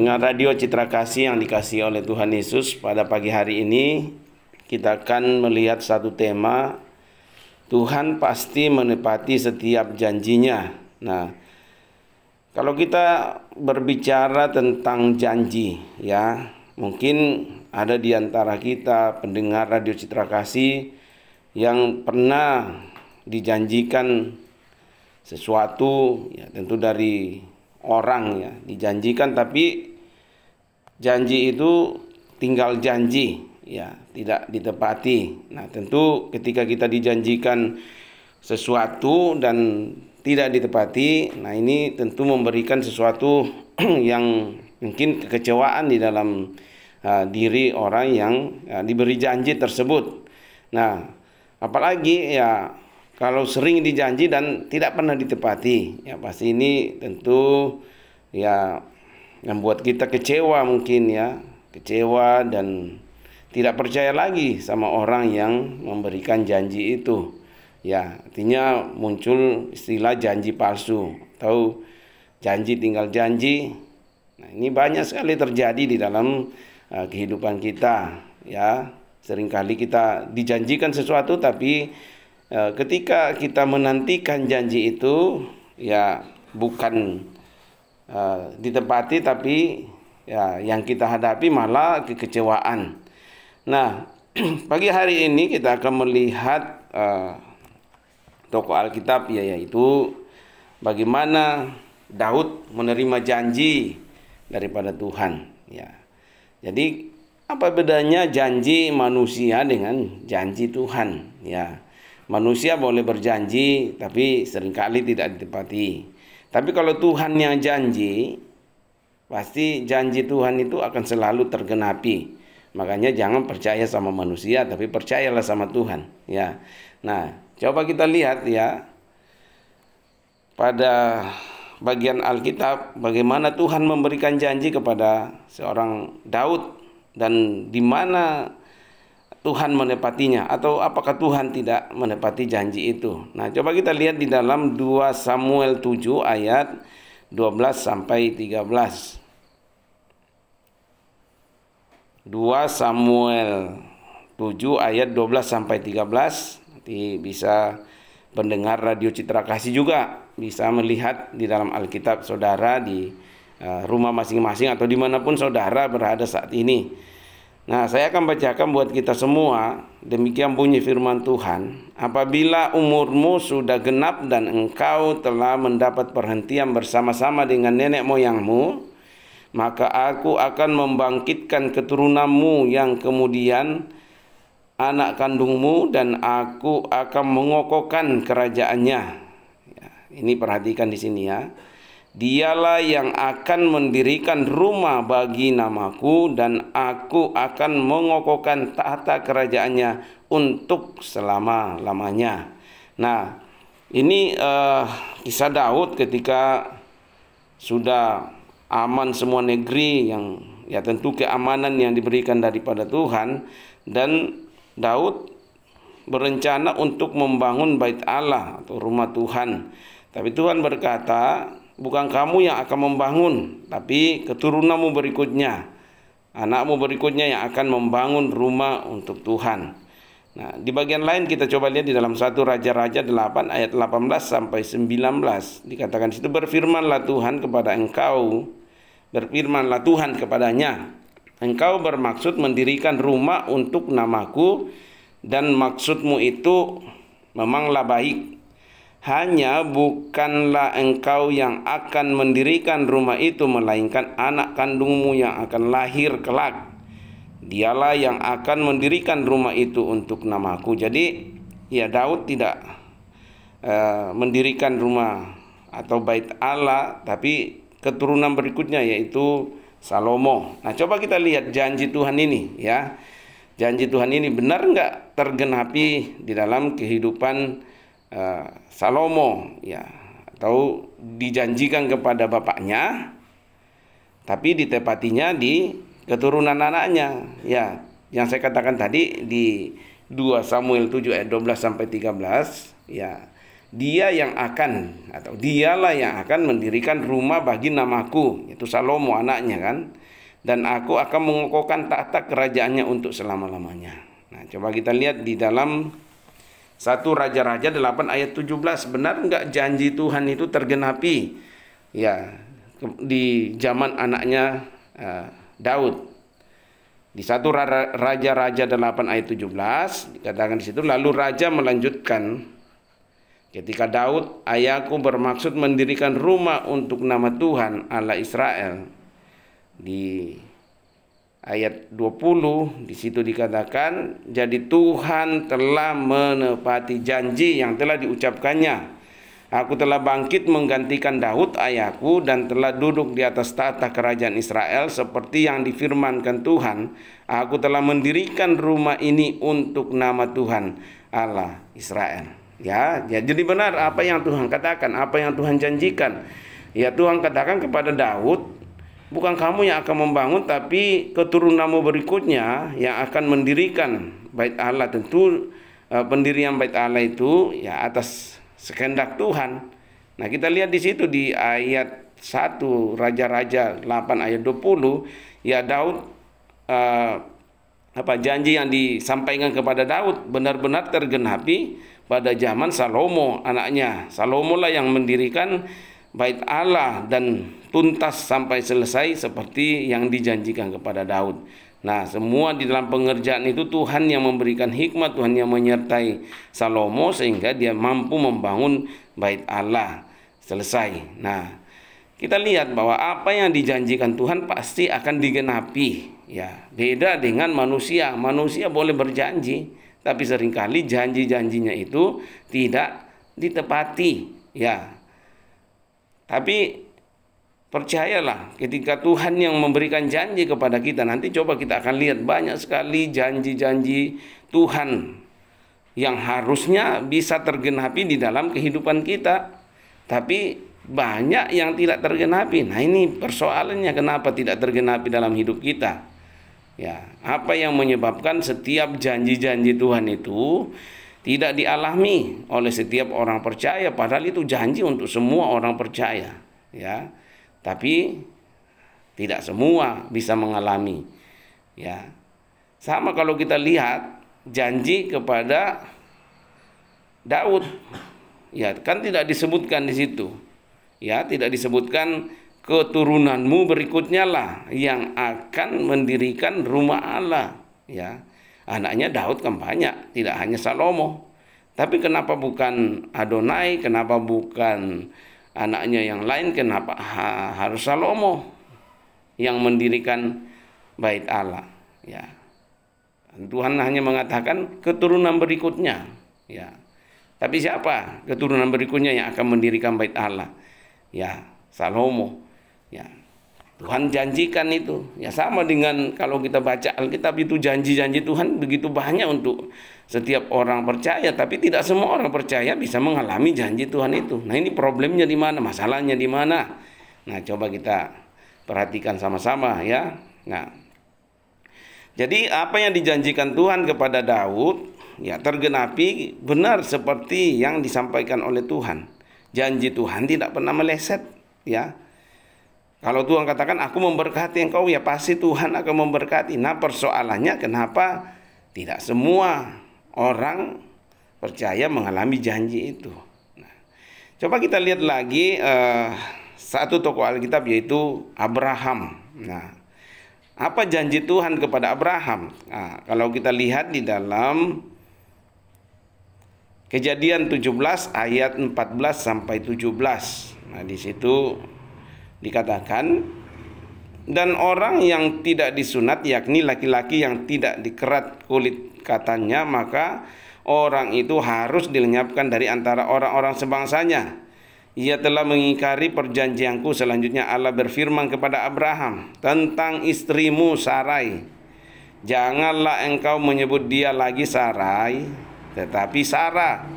Pendengar radio Citra Kasih yang dikasihi oleh Tuhan Yesus, pada pagi hari ini kita akan melihat satu tema, Tuhan pasti menepati setiap janjinya. Nah, kalau kita berbicara tentang janji, ya, mungkin ada di antara kita pendengar radio Citra Kasih yang pernah dijanjikan sesuatu, ya, tentu dari orang, ya, dijanjikan, tapi janji itu tinggal janji, ya, tidak ditepati. Nah, tentu ketika kita dijanjikan sesuatu dan tidak ditepati, nah ini tentu memberikan sesuatu yang mungkin kekecewaan di dalam diri orang yang diberi janji tersebut. Nah, apalagi ya kalau sering dijanji dan tidak pernah ditepati, ya pasti ini tentu ya membuat kita kecewa mungkin, ya, kecewa dan tidak percaya lagi sama orang yang memberikan janji itu. Ya, artinya muncul istilah janji palsu atau janji tinggal janji. Nah, ini banyak sekali terjadi di dalam kehidupan kita, ya. Seringkali kita dijanjikan sesuatu tapi ketika kita menantikan janji itu, ya, bukan ditepati, tapi ya yang kita hadapi malah kekecewaan. Nah, pagi hari ini kita akan melihat tokoh Alkitab, yaitu bagaimana Daud menerima janji daripada Tuhan. Ya, jadi apa bedanya janji manusia dengan janji Tuhan? Ya, manusia boleh berjanji, tapi seringkali tidak ditepati. Tapi kalau Tuhan yang janji, pasti janji Tuhan itu akan selalu tergenapi. Makanya jangan percaya sama manusia, tapi percayalah sama Tuhan. Ya, nah, coba kita lihat, ya, pada bagian Alkitab bagaimana Tuhan memberikan janji kepada seorang Daud dan di mana Tuhan menepatinya, atau apakah Tuhan tidak menepati janji itu. Nah, coba kita lihat di dalam 2 Samuel 7 ayat 12 sampai 13. 2 Samuel 7 ayat 12 sampai 13. Nanti bisa pendengar radio Citra Kasih juga bisa melihat di dalam Alkitab saudara di rumah masing-masing atau dimanapun saudara berada saat ini. Nah, saya akan bacakan buat kita semua. Demikian bunyi firman Tuhan. Apabila umurmu sudah genap dan engkau telah mendapat perhentian bersama-sama dengan nenek moyangmu, maka aku akan membangkitkan keturunanmu yang kemudian anak kandungmu, dan aku akan mengokohkan kerajaannya. Ya, ini perhatikan di sini, ya. Dialah yang akan mendirikan rumah bagi namaku, dan aku akan mengokohkan tahta kerajaannya untuk selama-lamanya. Nah, ini kisah Daud ketika sudah aman semua negeri, yang ya tentu keamanan yang diberikan daripada Tuhan, dan Daud berencana untuk membangun bait Allah atau rumah Tuhan. Tapi Tuhan berkata, bukan kamu yang akan membangun, tapi keturunanmu berikutnya, anakmu berikutnya yang akan membangun rumah untuk Tuhan. Nah, di bagian lain kita coba lihat di dalam 1 Raja-Raja 8 ayat 18 sampai 19. Dikatakan di situ, berfirmanlah Tuhan kepadanya, engkau bermaksud mendirikan rumah untuk namaku, dan maksudmu itu memanglah baik. Hanya bukanlah engkau yang akan mendirikan rumah itu, melainkan anak kandungmu yang akan lahir kelak. Dialah yang akan mendirikan rumah itu untuk namaku. Jadi, ya, Daud tidak mendirikan rumah atau bait Allah, tapi keturunan berikutnya yaitu Salomo. Nah, coba kita lihat janji Tuhan ini, ya. Janji Tuhan ini benar nggak tergenapi di dalam kehidupan Salomo, ya, atau dijanjikan kepada bapaknya tapi ditepatinya di keturunan anaknya, ya, yang saya katakan tadi di 2 Samuel 7 ayat 12 sampai 13, ya. dia yang akan, atau dialah yang akan mendirikan rumah bagi namaku, yaitu Salomo anaknya kan. Dan aku akan mengokohkan tahta kerajaannya untuk selama-lamanya. Nah, coba kita lihat di dalam 1 Raja-Raja 8 ayat 17. Benar enggak janji Tuhan itu tergenapi? Ya, di zaman anaknya Daud. Di 1 Raja-Raja 8 ayat 17 dikatakan di situ, lalu raja melanjutkan, ketika Daud, ayahku bermaksud mendirikan rumah untuk nama Tuhan Allah Israel. Di ayat 20 di situ dikatakan, jadi Tuhan telah menepati janji yang telah diucapkannya. Aku telah bangkit menggantikan Daud ayahku dan telah duduk di atas tahta kerajaan Israel seperti yang difirmankan Tuhan. Aku telah mendirikan rumah ini untuk nama Tuhan Allah Israel. Ya, jadi benar apa yang Tuhan katakan, apa yang Tuhan janjikan. Ya, Tuhan katakan kepada Daud, bukan kamu yang akan membangun, tapi keturunanmu berikutnya yang akan mendirikan bait Allah. Tentu pendirian bait Allah itu ya atas sekehendak Tuhan. Nah, kita lihat di situ di ayat 1 Raja-Raja 8 ayat 20, ya Daud janji yang disampaikan kepada Daud benar-benar tergenapi pada zaman Salomo anaknya. Salomo lah yang mendirikan bait Allah dan tuntas sampai selesai seperti yang dijanjikan kepada Daud. Nah, semua di dalam pengerjaan itu Tuhan yang memberikan hikmat, Tuhan yang menyertai Salomo sehingga dia mampu membangun bait Allah selesai. Nah, kita lihat bahwa apa yang dijanjikan Tuhan pasti akan digenapi. Ya, beda dengan manusia. Manusia boleh berjanji, tapi seringkali janji-janjinya itu tidak ditepati. Ya, tapi percayalah, ketika Tuhan yang memberikan janji kepada kita, nanti coba kita akan lihat banyak sekali janji-janji Tuhan yang harusnya bisa tergenapi di dalam kehidupan kita, tapi banyak yang tidak tergenapi. Nah, ini persoalannya, kenapa tidak tergenapi dalam hidup kita? Ya, apa yang menyebabkan setiap janji-janji Tuhan itu tidak dialami oleh setiap orang percaya, padahal itu janji untuk semua orang percaya, ya. Tapi tidak semua bisa mengalami. Ya. Sama kalau kita lihat janji kepada Daud. Ya, kan tidak disebutkan di situ. Ya, tidak disebutkan keturunanmu berikutnya lah yang akan mendirikan rumah Allah. Ya. Anaknya Daud kan banyak, tidak hanya Salomo. Tapi kenapa bukan Adonai, kenapa bukan anaknya yang lain, kenapa harus Salomo yang mendirikan bait Allah? Ya, Tuhan hanya mengatakan keturunan berikutnya. Ya, tapi siapa keturunan berikutnya yang akan mendirikan bait Allah? Ya, Salomo. Ya, Tuhan janjikan itu. Ya, sama dengan kalau kita baca Alkitab itu janji-janji Tuhan begitu banyak untuk setiap orang percaya, tapi tidak semua orang percaya bisa mengalami janji Tuhan itu. Nah, ini problemnya di mana? Masalahnya di mana? Nah, coba kita perhatikan sama-sama ya. Nah, jadi apa yang dijanjikan Tuhan kepada Daud ya tergenapi benar seperti yang disampaikan oleh Tuhan. Janji Tuhan tidak pernah meleset ya. Kalau Tuhan katakan aku memberkati engkau, ya pasti Tuhan akan memberkati. Nah, persoalannya kenapa tidak semua orang percaya mengalami janji itu. Nah, coba kita lihat lagi satu tokoh Alkitab yaitu Abraham. Nah, apa janji Tuhan kepada Abraham? Nah, kalau kita lihat di dalam Kejadian 17 ayat 14 sampai 17. Nah, di situ dikatakan, dan orang yang tidak disunat, yakni laki-laki yang tidak dikerat kulit katanya, maka orang itu harus dilenyapkan dari antara orang-orang sebangsanya. Ia telah mengingkari perjanjianku. Selanjutnya Allah berfirman kepada Abraham tentang istrimu Sarai, janganlah engkau menyebut dia lagi Sarai, tetapi Sarah.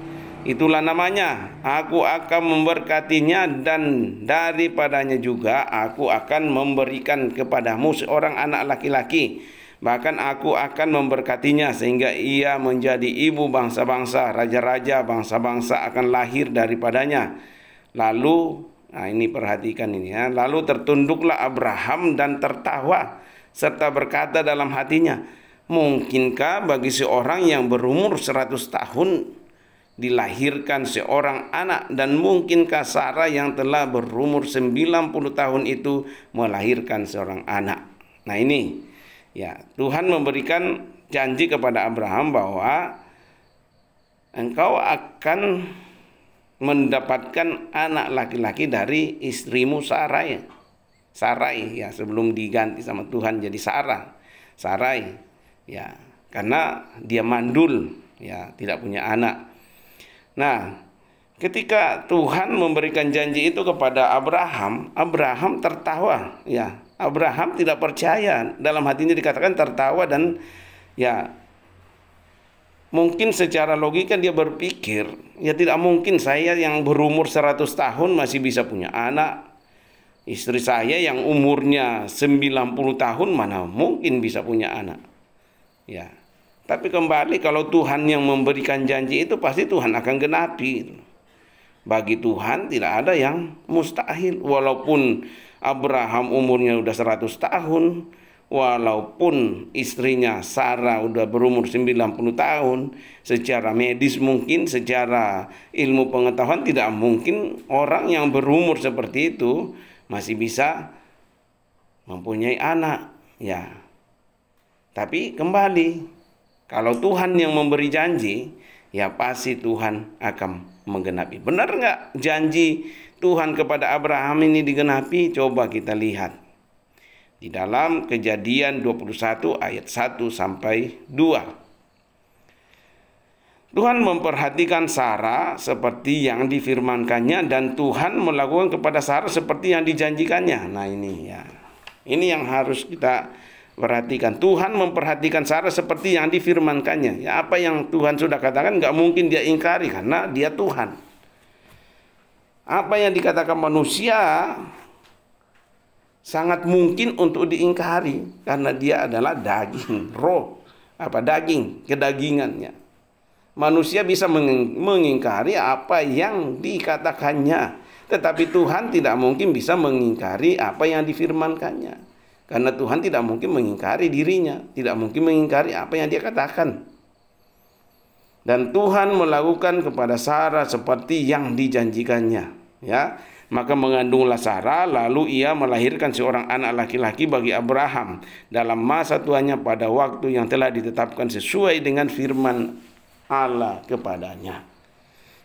Itulah namanya. Aku akan memberkatinya, dan daripadanya juga aku akan memberikan kepadamu seorang anak laki-laki. Bahkan aku akan memberkatinya sehingga ia menjadi ibu bangsa-bangsa, raja-raja bangsa-bangsa akan lahir daripadanya. Lalu, nah ini perhatikan ini ya. Lalu tertunduklah Abraham dan tertawa serta berkata dalam hatinya, mungkinkah bagi seorang yang berumur 100 tahun dilahirkan seorang anak, dan mungkinkah Sarah yang telah berumur 90 tahun itu melahirkan seorang anak. Nah ini ya, Tuhan memberikan janji kepada Abraham bahwa engkau akan mendapatkan anak laki-laki dari istrimu Sarai. Sarai ya, sebelum diganti sama Tuhan jadi Sarah. Sarai ya, karena dia mandul ya, tidak punya anak. Nah, ketika Tuhan memberikan janji itu kepada Abraham, Abraham tertawa ya. Abraham tidak percaya, dalam hatinya dikatakan tertawa, dan ya mungkin secara logika dia berpikir, ya tidak mungkin saya yang berumur 100 tahun masih bisa punya anak. Istri saya yang umurnya 90 tahun mana mungkin bisa punya anak. Ya. Tapi kembali, kalau Tuhan yang memberikan janji itu pasti Tuhan akan genapi. Bagi Tuhan tidak ada yang mustahil. Walaupun Abraham umurnya udah 100 tahun, walaupun istrinya Sarah udah berumur 90 tahun, secara medis mungkin, secara ilmu pengetahuan tidak mungkin orang yang berumur seperti itu masih bisa mempunyai anak. Ya. Tapi kembali, kalau Tuhan yang memberi janji, ya pasti Tuhan akan menggenapi. Benar nggak janji Tuhan kepada Abraham ini digenapi? Coba kita lihat di dalam Kejadian 21 ayat 1 sampai 2. Tuhan memperhatikan Sarah seperti yang difirmankannya, dan Tuhan melakukan kepada Sarah seperti yang dijanjikannya. Nah ini ya, ini yang harus kita perhatikan. Tuhan memperhatikan Sarah seperti yang difirmankannya. Ya, apa yang Tuhan sudah katakan nggak mungkin dia ingkari karena dia Tuhan. Apa yang dikatakan manusia sangat mungkin untuk diingkari karena dia adalah daging, roh, daging, kedagingannya. Manusia bisa mengingkari apa yang dikatakannya, tetapi Tuhan tidak mungkin bisa mengingkari apa yang difirmankannya. Karena Tuhan tidak mungkin mengingkari dirinya, tidak mungkin mengingkari apa yang dia katakan. Dan Tuhan melakukan kepada Sarah seperti yang dijanjikannya. Ya, maka mengandunglah Sarah, lalu ia melahirkan seorang anak laki-laki bagi Abraham dalam masa tuanya pada waktu yang telah ditetapkan sesuai dengan firman Allah kepadanya.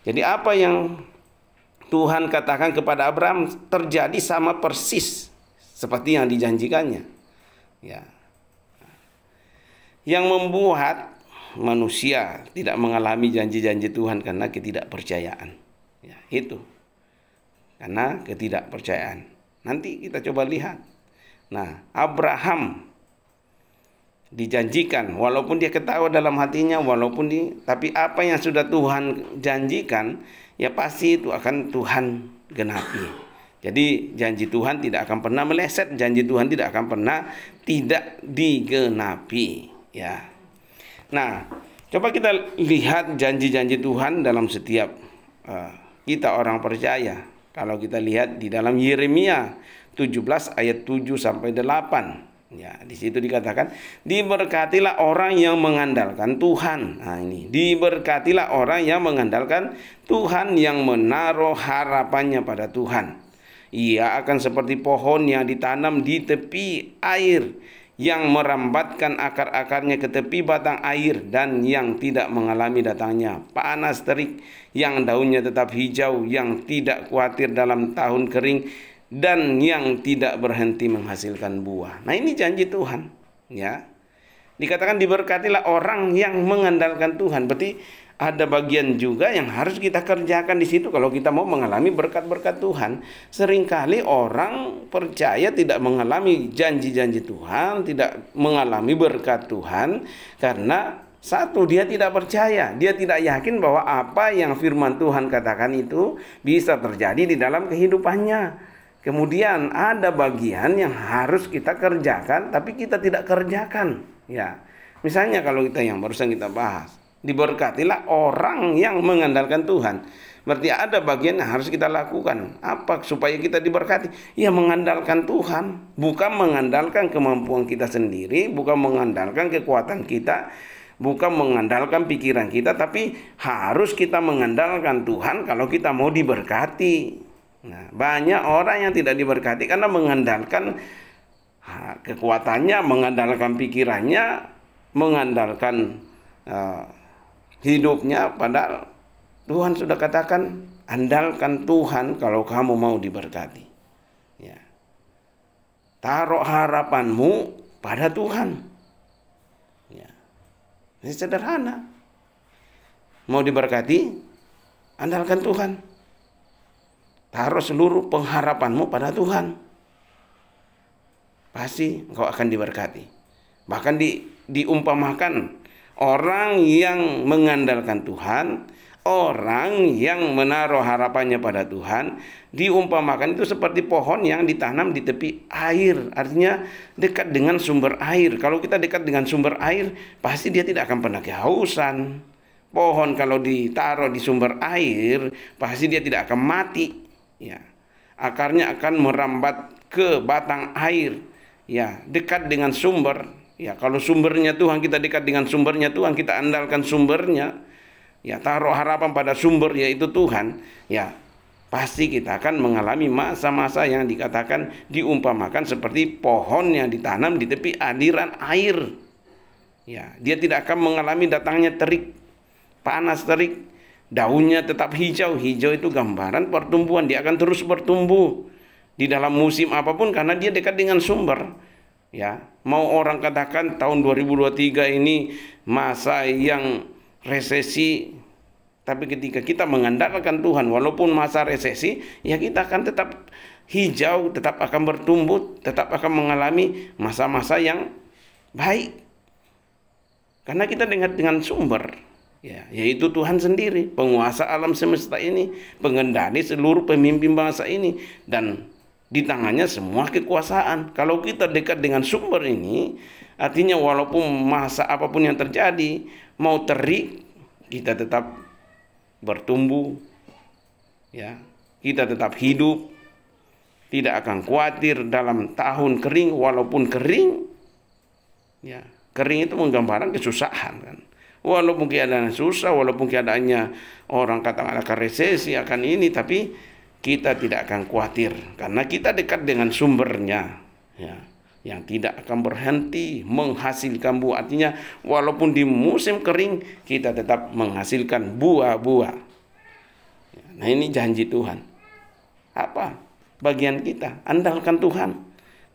Jadi apa yang Tuhan katakan kepada Abraham terjadi sama persis seperti yang dijanjikannya. Ya. Yang membuat manusia tidak mengalami janji-janji Tuhan karena ketidakpercayaan. Ya, itu. Karena ketidakpercayaan. Nanti kita coba lihat. Nah, Abraham dijanjikan, walaupun dia ketawa dalam hatinya, tapi apa yang sudah Tuhan janjikan, ya pasti itu akan Tuhan genapi. Jadi janji Tuhan tidak akan pernah meleset, janji Tuhan tidak akan pernah tidak digenapi. Ya. Nah, coba kita lihat janji-janji Tuhan dalam setiap kita orang percaya. Kalau kita lihat di dalam Yeremia 17 ayat 7 sampai 8. Ya, di situ dikatakan, diberkatilah orang yang mengandalkan Tuhan. Nah, ini diberkatilah orang yang mengandalkan Tuhan, yang menaruh harapannya pada Tuhan. Ia akan seperti pohon yang ditanam di tepi air, yang merambatkan akar-akarnya ke tepi batang air, dan yang tidak mengalami datangnya panas terik, yang daunnya tetap hijau, yang tidak khawatir dalam tahun kering, dan yang tidak berhenti menghasilkan buah. Nah ini janji Tuhan. Ya, dikatakan diberkatilah orang yang mengandalkan Tuhan. Berarti ada bagian juga yang harus kita kerjakan di situ kalau kita mau mengalami berkat-berkat Tuhan. Seringkali orang percaya tidak mengalami janji-janji Tuhan, tidak mengalami berkat Tuhan karena satu, dia tidak percaya, dia tidak yakin bahwa apa yang firman Tuhan katakan itu bisa terjadi di dalam kehidupannya. Kemudian ada bagian yang harus kita kerjakan tapi kita tidak kerjakan. Ya, misalnya kalau kita yang barusan kita bahas, diberkatilah orang yang mengandalkan Tuhan. Berarti ada bagian yang harus kita lakukan. Apa supaya kita diberkati? Ya mengandalkan Tuhan, bukan mengandalkan kemampuan kita sendiri, bukan mengandalkan kekuatan kita, bukan mengandalkan pikiran kita, tapi harus kita mengandalkan Tuhan kalau kita mau diberkati. Nah, banyak orang yang tidak diberkati karena mengandalkan kekuatannya, mengandalkan pikirannya, mengandalkan hidupnya, padahal Tuhan sudah katakan, andalkan Tuhan kalau kamu mau diberkati. Ya. Taruh harapanmu pada Tuhan. Ya. Ini sederhana. Mau diberkati, andalkan Tuhan. Taruh seluruh pengharapanmu pada Tuhan. Pasti engkau akan diberkati. Bahkan diumpamakan orang yang mengandalkan Tuhan, orang yang menaruh harapannya pada Tuhan, diumpamakan itu seperti pohon yang ditanam di tepi air. Artinya dekat dengan sumber air. Kalau kita dekat dengan sumber air, pasti dia tidak akan pernah kehausan. Pohon kalau ditaruh di sumber air, pasti dia tidak akan mati. Ya, akarnya akan merambat ke batang air. Ya, dekat dengan sumber. Ya, kalau sumbernya Tuhan, kita dekat dengan sumbernya Tuhan, kita andalkan sumbernya. Ya, taruh harapan pada sumber yaitu Tuhan, ya pasti kita akan mengalami masa-masa yang dikatakan diumpamakan seperti pohon yang ditanam di tepi aliran air. Ya, dia tidak akan mengalami datangnya terik, panas terik, daunnya tetap hijau. Hijau itu gambaran pertumbuhan, dia akan terus bertumbuh di dalam musim apapun karena dia dekat dengan sumber. Ya, mau orang katakan tahun 2023 ini masa yang resesi, tapi ketika kita mengandalkan Tuhan, walaupun masa resesi, ya kita akan tetap hijau, tetap akan bertumbuh, tetap akan mengalami masa-masa yang baik. Karena kita dengan sumber, ya, yaitu Tuhan sendiri, penguasa alam semesta ini, pengendali seluruh pemimpin bangsa ini, dan di tangannya semua kekuasaan. Kalau kita dekat dengan sumber ini, artinya walaupun masa apapun yang terjadi, mau terik, kita tetap bertumbuh, ya, kita tetap hidup, tidak akan khawatir dalam tahun kering, walaupun kering, ya, kering itu menggambarkan kesusahan kan. Walaupun keadaan susah, walaupun keadaannya orang katakan akan resesi, akan ini, tapi kita tidak akan khawatir karena kita dekat dengan sumbernya, ya, yang tidak akan berhenti menghasilkan buah. Artinya walaupun di musim kering kita tetap menghasilkan buah-buah. Nah, ini janji Tuhan. Apa bagian kita? Andalkan Tuhan.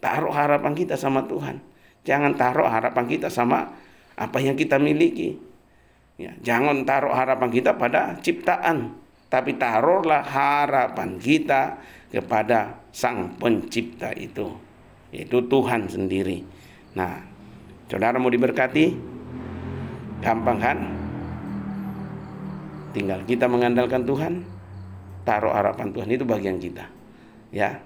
Taruh harapan kita sama Tuhan. Jangan taruh harapan kita sama apa yang kita miliki. Ya, jangan taruh harapan kita pada ciptaan, tapi taruhlah harapan kita kepada Sang Pencipta itu, yaitu Tuhan sendiri. Nah, saudara mau diberkati? Gampang kan? Tinggal kita mengandalkan Tuhan, taruh harapan Tuhan, itu bagian kita. Ya.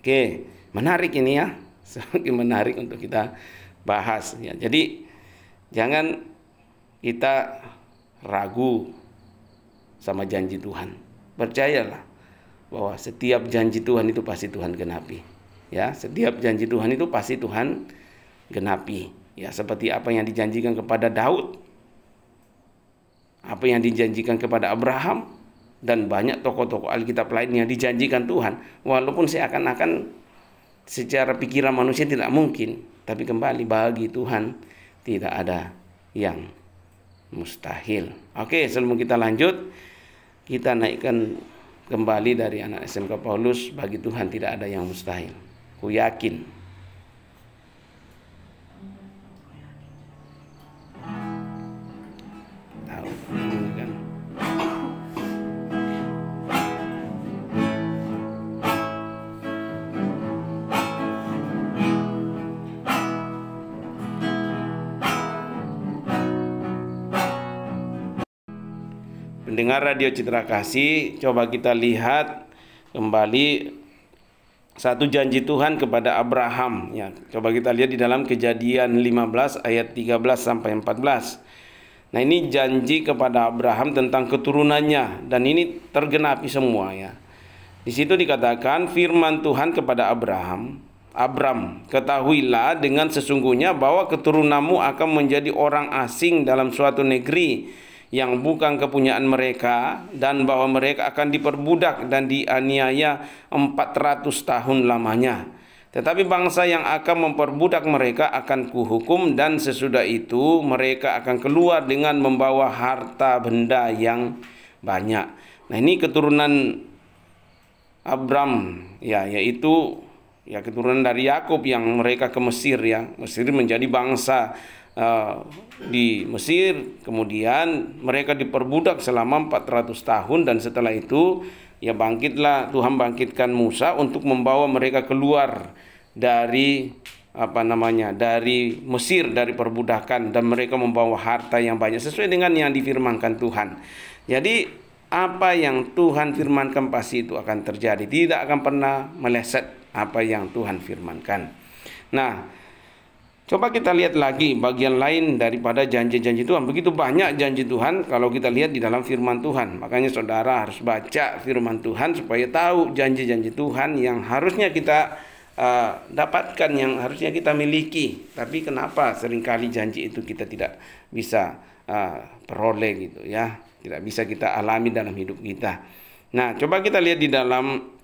Oke, menarik ini ya. Semakin menarik untuk kita bahas ya. Jadi jangan kita ragu sama janji Tuhan. Percayalah bahwa setiap janji Tuhan itu pasti Tuhan genapi. Ya, setiap janji Tuhan itu pasti Tuhan genapi. Ya, seperti apa yang dijanjikan kepada Daud, apa yang dijanjikan kepada Abraham, dan banyak tokoh-tokoh Alkitab lain yang dijanjikan Tuhan. Walaupun seakan-akan secara pikiran manusia tidak mungkin, tapi kembali bagi Tuhan tidak ada yang mustahil. Oke, sebelum kita lanjut, kita naikkan kembali dari anak SMK Paulus, bagi Tuhan tidak ada yang mustahil. Ku yakin. Tahu kan? Pendengar Radio Citra Kasih, coba kita lihat kembali satu janji Tuhan kepada Abraham. Ya, coba kita lihat di dalam Kejadian 15 ayat 13 sampai 14. Nah, ini janji kepada Abraham tentang keturunannya, dan ini tergenapi semua ya. Di situ dikatakan firman Tuhan kepada Abram, ketahuilah dengan sesungguhnya bahwa keturunanmu akan menjadi orang asing dalam suatu negeri yang bukan kepunyaan mereka, dan bahwa mereka akan diperbudak dan dianiaya 400 tahun lamanya. Tetapi bangsa yang akan memperbudak mereka akan kuhukum, dan sesudah itu mereka akan keluar dengan membawa harta benda yang banyak. Nah, ini keturunan Abram ya, yaitu ya keturunan dari Yakub yang mereka ke Mesir ya. Mesir menjadi bangsa di Mesir, kemudian mereka diperbudak selama 400 tahun, dan setelah itu ya bangkitlah Tuhan, bangkitkan Musa untuk membawa mereka keluar dari dari Mesir, dari perbudakan, dan mereka membawa harta yang banyak sesuai dengan yang difirmankan Tuhan. Jadi apa yang Tuhan firmankan pasti itu akan terjadi, tidak akan pernah meleset apa yang Tuhan firmankan. Nah, coba kita lihat lagi bagian lain daripada janji-janji Tuhan. Begitu banyak janji Tuhan kalau kita lihat di dalam firman Tuhan. Makanya saudara harus baca firman Tuhan supaya tahu janji-janji Tuhan yang harusnya kita dapatkan, yang harusnya kita miliki. Tapi kenapa seringkali janji itu kita tidak bisa peroleh gitu ya, tidak bisa kita alami dalam hidup kita. Nah, coba kita lihat di dalam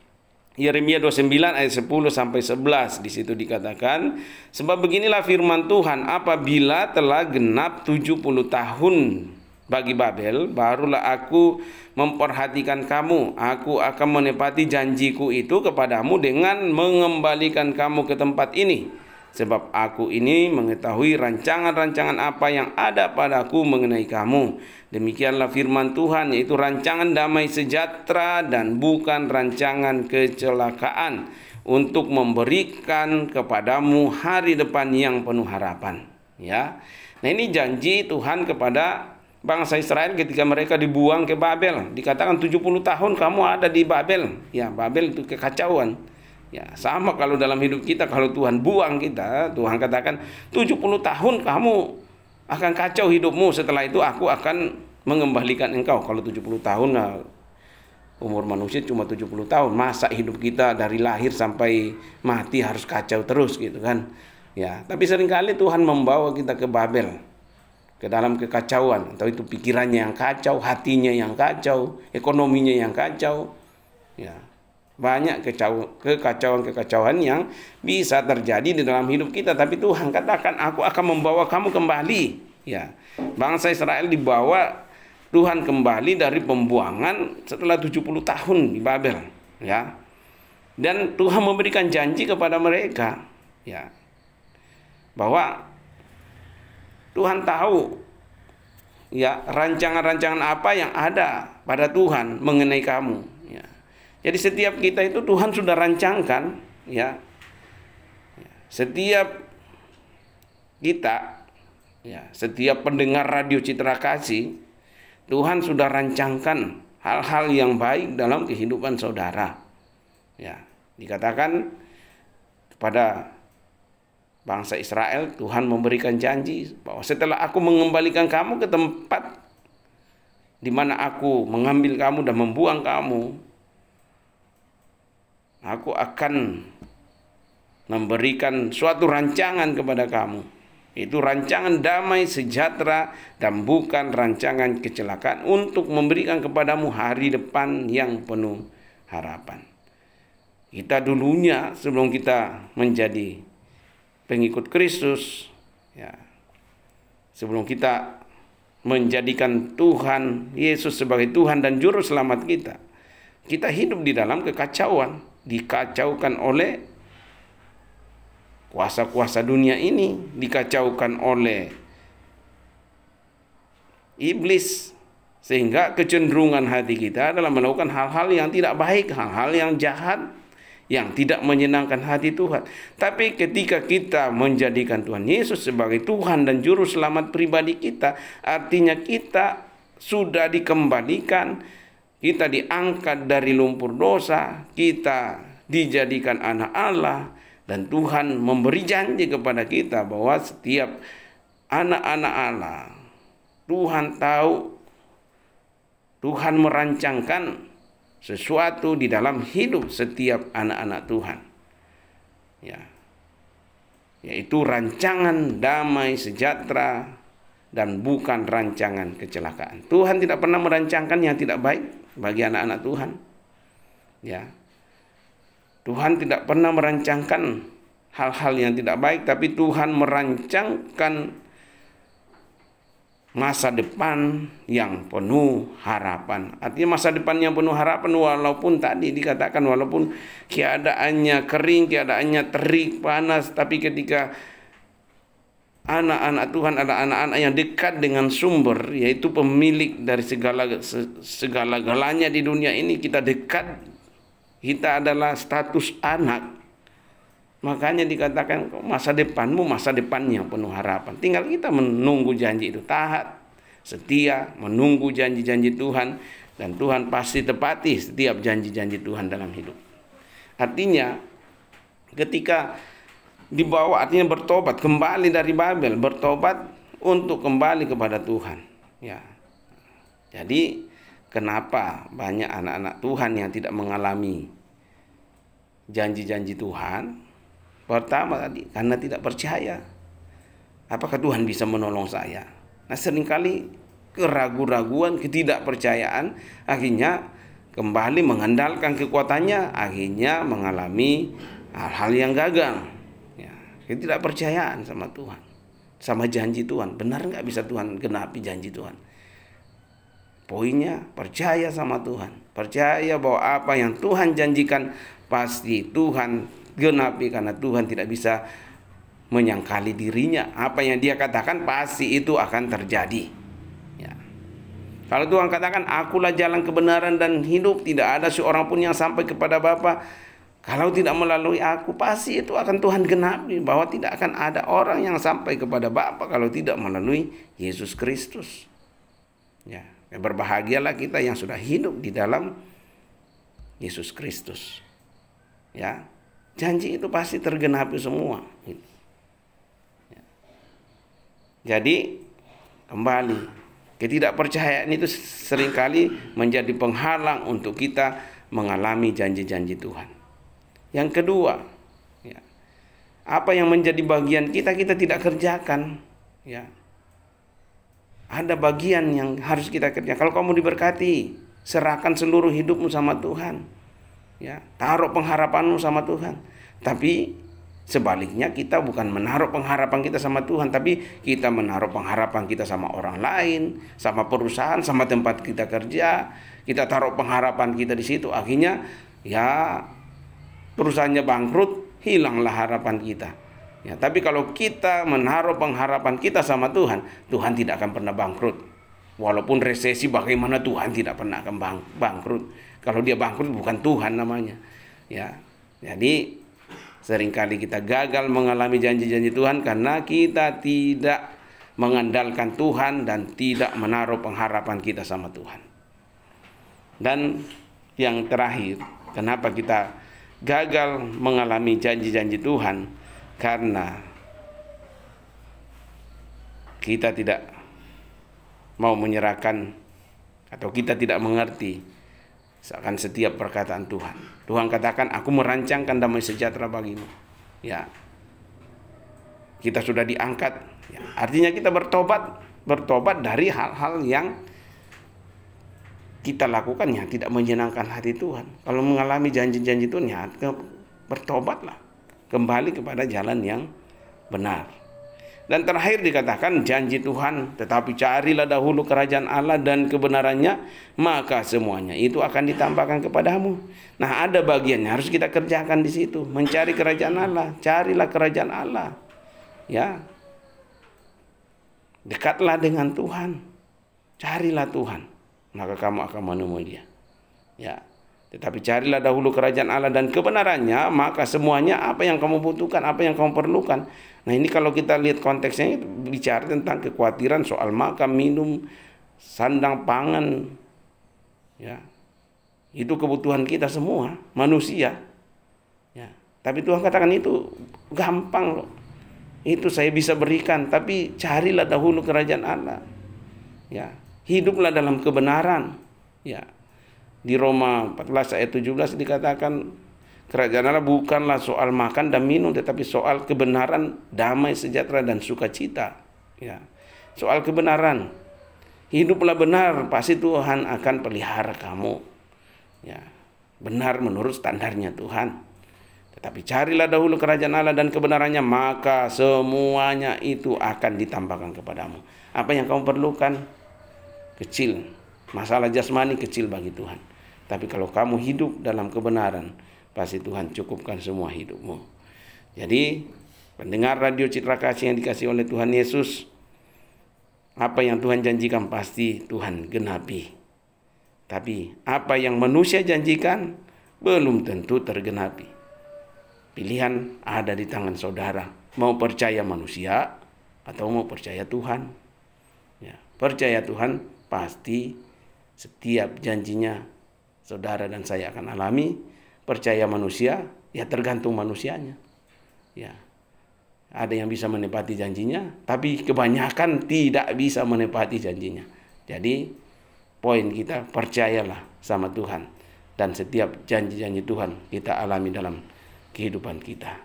Yeremia 29 ayat 10 sampai 11. Di situ dikatakan, sebab beginilah firman Tuhan, apabila telah genap 70 tahun bagi Babel, barulah aku memperhatikan kamu. Aku akan menepati janjiku itu kepadamu dengan mengembalikan kamu ke tempat ini. Sebab aku ini mengetahui rancangan-rancangan apa yang ada padaku mengenai kamu. Demikianlah firman Tuhan, yaitu rancangan damai sejahtera dan bukan rancangan kecelakaan, untuk memberikan kepadamu hari depan yang penuh harapan. Ya, nah ini janji Tuhan kepada bangsa Israel ketika mereka dibuang ke Babel. Dikatakan 70 tahun kamu ada di Babel. Ya, Babel itu kekacauan. Ya, sama kalau dalam hidup kita, kalau Tuhan buang kita, Tuhan katakan 70 tahun kamu akan kacau hidupmu, setelah itu aku akan mengembalikan engkau. Kalau 70 tahun, nah, umur manusia cuma 70 tahun, masa hidup kita dari lahir sampai mati harus kacau terus gitu kan. Ya, tapi seringkali Tuhan membawa kita ke Babel, ke dalam kekacauan. Entah itu pikirannya yang kacau, hatinya yang kacau, ekonominya yang kacau. Ya, banyak kekacauan-kekacauan yang bisa terjadi di dalam hidup kita. Tapi Tuhan katakan, aku akan membawa kamu kembali. Ya, bangsa Israel dibawa Tuhan kembali dari pembuangan setelah 70 tahun di Babel. Ya, dan Tuhan memberikan janji kepada mereka. Ya, bahwa Tuhan tahu ya rancangan-rancangan apa yang ada pada Tuhan mengenai kamu. Jadi setiap kita itu Tuhan sudah rancangkan ya. Setiap kita ya, setiap pendengar radio Citra Kasih, Tuhan sudah rancangkan hal-hal yang baik dalam kehidupan saudara. Ya, dikatakan kepada bangsa Israel, Tuhan memberikan janji bahwa setelah aku mengembalikan kamu ke tempat di mana aku mengambil kamu dan membuang kamu, aku akan memberikan suatu rancangan kepada kamu. Itu rancangan damai sejahtera dan bukan rancangan kecelakaan, untuk memberikan kepadamu hari depan yang penuh harapan. Kita dulunya sebelum kita menjadi pengikut Kristus, ya, sebelum kita menjadikan Tuhan Yesus sebagai Tuhan dan Juru Selamat kita, kita hidup di dalam kekacauan, dikacaukan oleh kuasa-kuasa dunia ini, dikacaukan oleh iblis, sehingga kecenderungan hati kita adalah melakukan hal-hal yang tidak baik, hal-hal yang jahat, yang tidak menyenangkan hati Tuhan. Tapi ketika kita menjadikan Tuhan Yesus sebagai Tuhan dan Juru Selamat pribadi kita, artinya kita sudah dikembalikan, kita diangkat dari lumpur dosa, kita dijadikan anak Allah, dan Tuhan memberi janji kepada kita bahwa setiap anak-anak Allah, Tuhan tahu, Tuhan merancangkan sesuatu di dalam hidup setiap anak-anak Tuhan. Ya. Yaitu rancangan damai sejahtera dan bukan rancangan kecelakaan. Tuhan tidak pernah merancangkan yang tidak baik bagi anak-anak Tuhan. Ya. Tuhan tidak pernah merancangkan hal-hal yang tidak baik, tapi Tuhan merancangkan masa depan yang penuh harapan. Artinya masa depan yang penuh harapan, walaupun tadi dikatakan walaupun keadaannya kering, keadaannya terik, panas, tapi ketika anak-anak Tuhan adalah anak-anak yang dekat dengan sumber, yaitu pemilik dari segala-galanya di dunia ini, kita dekat, kita adalah status anak. Makanya dikatakan masa depanmu masa depan yang penuh harapan. Tinggal kita menunggu janji itu, taat, setia, menunggu janji-janji Tuhan, dan Tuhan pasti tepati setiap janji-janji Tuhan dalam hidup. Artinya ketika dibawa, artinya bertobat, kembali dari Babel, bertobat untuk kembali kepada Tuhan. Ya. Jadi kenapa banyak anak-anak Tuhan yang tidak mengalami janji-janji Tuhan? Pertama tadi, karena tidak percaya. Apakah Tuhan bisa menolong saya? Nah, seringkali keraguan-raguan, ketidakpercayaan akhirnya kembali mengandalkan kekuatannya, akhirnya mengalami hal-hal yang gagal. Ya, ketidakpercayaan sama Tuhan, sama janji Tuhan. Benar nggak bisa Tuhan genapi janji Tuhan? Poinnya, percaya sama Tuhan. Percaya bahwa apa yang Tuhan janjikan pasti Tuhan genapi, karena Tuhan tidak bisa menyangkali dirinya. Apa yang Dia katakan pasti itu akan terjadi. Ya. Kalau Tuhan katakan, akulah jalan kebenaran dan hidup, tidak ada seorang pun yang sampai kepada Bapa kalau tidak melalui aku, pasti itu akan Tuhan genapi, bahwa tidak akan ada orang yang sampai kepada Bapa kalau tidak melalui Yesus Kristus. Ya, berbahagialah kita yang sudah hidup di dalam Yesus Kristus. Ya. Janji itu pasti tergenapi semua. Jadi kembali, ketidakpercayaan itu seringkali menjadi penghalang untuk kita mengalami janji-janji Tuhan. Yang kedua, ya, apa yang menjadi bagian kita tidak kerjakan. Ya. Ada bagian yang harus kita kerjakan. Kalau kamu diberkati, serahkan seluruh hidupmu sama Tuhan. Ya, taruh pengharapanmu sama Tuhan. Tapi sebaliknya, kita bukan menaruh pengharapan kita sama Tuhan, tapi kita menaruh pengharapan kita sama orang lain, sama perusahaan, sama tempat kita kerja. Kita taruh pengharapan kita di situ, akhirnya ya perusahaannya bangkrut, hilanglah harapan kita. Ya, tapi kalau kita menaruh pengharapan kita sama Tuhan, Tuhan tidak akan pernah bangkrut. Walaupun resesi bagaimana, Tuhan tidak pernah akan bangkrut. Kalau Dia bangkrut, bukan Tuhan namanya. Ya, jadi seringkali kita gagal mengalami janji-janji Tuhan karena kita tidak mengandalkan Tuhan dan tidak menaruh pengharapan kita sama Tuhan. Dan yang terakhir, kenapa kita gagal mengalami janji-janji Tuhan? Karena kita tidak mau menyerahkan, atau kita tidak mengerti akan setiap perkataan Tuhan. Tuhan katakan, aku merancangkan damai sejahtera bagimu. Ya, kita sudah diangkat. Ya, artinya kita bertobat dari hal-hal yang kita lakukan yang tidak menyenangkan hati Tuhan. Kalau mengalami janji-janji Tuhan, ya bertobatlah, kembali kepada jalan yang benar. Dan terakhir dikatakan janji Tuhan, tetapi carilah dahulu kerajaan Allah dan kebenarannya, maka semuanya itu akan ditambahkan kepadamu. Nah, ada bagian yang harus kita kerjakan di situ, mencari kerajaan Allah. Carilah kerajaan Allah. Ya. Dekatlah dengan Tuhan. Carilah Tuhan, maka kamu akan menemui Dia. Ya. Tetapi carilah dahulu kerajaan Allah dan kebenarannya, maka semuanya apa yang kamu butuhkan, apa yang kamu perlukan. Nah, ini kalau kita lihat konteksnya, bicara tentang kekhawatiran soal makan, minum, sandang, pangan. Ya. Itu kebutuhan kita semua, manusia. Tapi Tuhan katakan itu gampang loh. Itu saya bisa berikan, tapi carilah dahulu kerajaan Allah. Ya, hiduplah dalam kebenaran. Ya. Di Roma 14 ayat 17 dikatakan kerajaan Allah bukanlah soal makan dan minum, tetapi soal kebenaran, damai, sejahtera dan sukacita. Ya. Soal kebenaran. Hiduplah benar, pasti Tuhan akan pelihara kamu. Ya. Benar menurut standarnya Tuhan. Tetapi carilah dahulu kerajaan Allah dan kebenarannya, maka semuanya itu akan ditambahkan kepadamu. Apa yang kamu perlukan? Kecil. Masalah jasmani kecil bagi Tuhan. Tapi kalau kamu hidup dalam kebenaran, pasti Tuhan cukupkan semua hidupmu. Jadi, pendengar radio Citra Kasih yang dikasih oleh Tuhan Yesus, apa yang Tuhan janjikan pasti Tuhan genapi. Tapi apa yang manusia janjikan belum tentu tergenapi. Pilihan ada di tangan saudara. Mau percaya manusia atau mau percaya Tuhan. Ya, percaya Tuhan pasti setiap janjinya saudara dan saya akan alami. Percaya manusia ya tergantung manusianya. Ya, ada yang bisa menepati janjinya, tapi kebanyakan tidak bisa menepati janjinya. Jadi poin kita, percayalah sama Tuhan, dan setiap janji-janji Tuhan kita alami dalam kehidupan kita.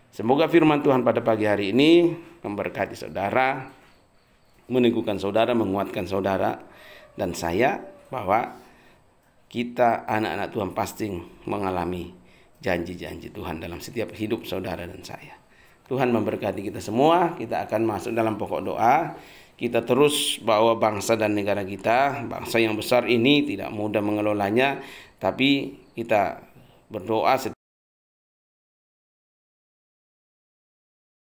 Semoga firman Tuhan pada pagi hari ini memberkati saudara, meneguhkan saudara, menguatkan saudara dan saya, bahwa kita anak-anak Tuhan pasti mengalami janji-janji Tuhan dalam setiap hidup saudara dan saya. Tuhan memberkati kita semua. Kita akan masuk dalam pokok doa. Kita terus bawa bangsa dan negara kita. Bangsa yang besar ini tidak mudah mengelolanya, tapi kita berdoa